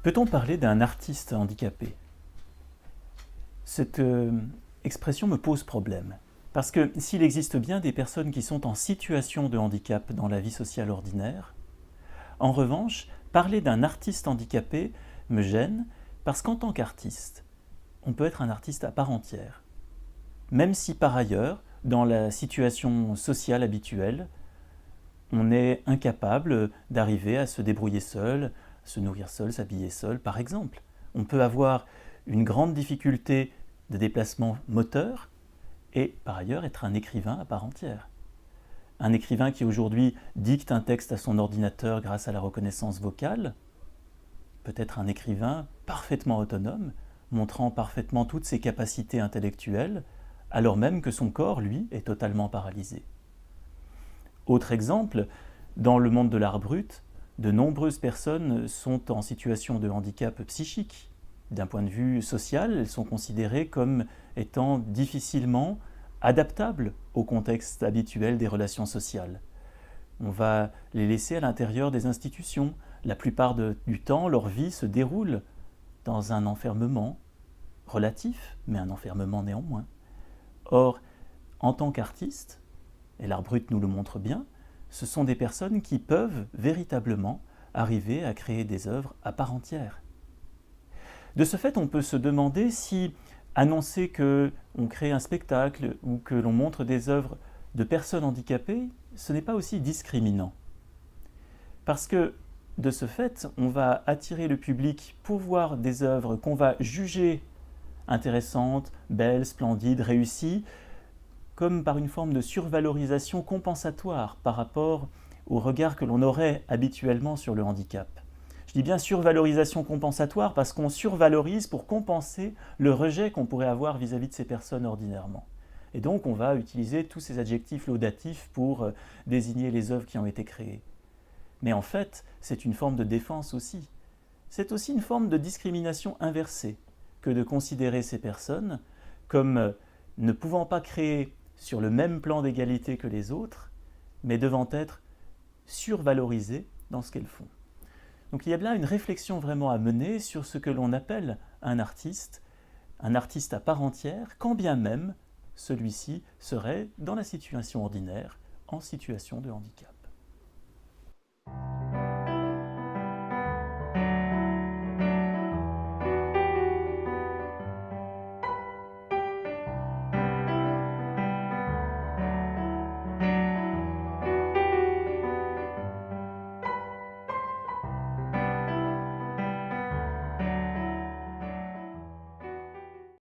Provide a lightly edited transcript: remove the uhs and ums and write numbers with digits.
Peut-on parler d'un artiste handicapé? Cette expression me pose problème. Parce que s'il existe bien des personnes qui sont en situation de handicap dans la vie sociale ordinaire, en revanche, parler d'un artiste handicapé me gêne parce qu'en tant qu'artiste, on peut être un artiste à part entière. Même si par ailleurs, dans la situation sociale habituelle, on est incapable d'arriver à se débrouiller seul, se nourrir seul, s'habiller seul, par exemple. On peut avoir une grande difficulté de déplacement moteur et par ailleurs être un écrivain à part entière. Un écrivain qui aujourd'hui dicte un texte à son ordinateur grâce à la reconnaissance vocale, peut être un écrivain parfaitement autonome, montrant parfaitement toutes ses capacités intellectuelles, alors même que son corps, lui, est totalement paralysé. Autre exemple, dans le monde de l'art brut, de nombreuses personnes sont en situation de handicap psychique. D'un point de vue social, elles sont considérées comme étant difficilement adaptables au contexte habituel des relations sociales. On va les laisser à l'intérieur des institutions. La plupart du temps, leur vie se déroule dans un enfermement relatif, mais un enfermement néanmoins. Or, en tant qu'artiste, et l'art brut nous le montre bien, ce sont des personnes qui peuvent véritablement arriver à créer des œuvres à part entière. De ce fait, on peut se demander si annoncer qu'on crée un spectacle ou que l'on montre des œuvres de personnes handicapées, ce n'est pas aussi discriminant. Parce que, de ce fait, on va attirer le public pour voir des œuvres qu'on va juger intéressantes, belles, splendides, réussies, comme par une forme de survalorisation compensatoire par rapport au regard que l'on aurait habituellement sur le handicap. Je dis bien survalorisation compensatoire parce qu'on survalorise pour compenser le rejet qu'on pourrait avoir vis-à-vis de ces personnes ordinairement. Et donc on va utiliser tous ces adjectifs laudatifs pour désigner les œuvres qui ont été créées. Mais en fait, c'est une forme de défense aussi. C'est aussi une forme de discrimination inversée que de considérer ces personnes comme ne pouvant pas créer sur le même plan d'égalité que les autres, mais devant être survalorisées dans ce qu'elles font. Donc il y a bien une réflexion vraiment à mener sur ce que l'on appelle un artiste à part entière, quand bien même celui-ci serait dans la situation ordinaire, en situation de handicap.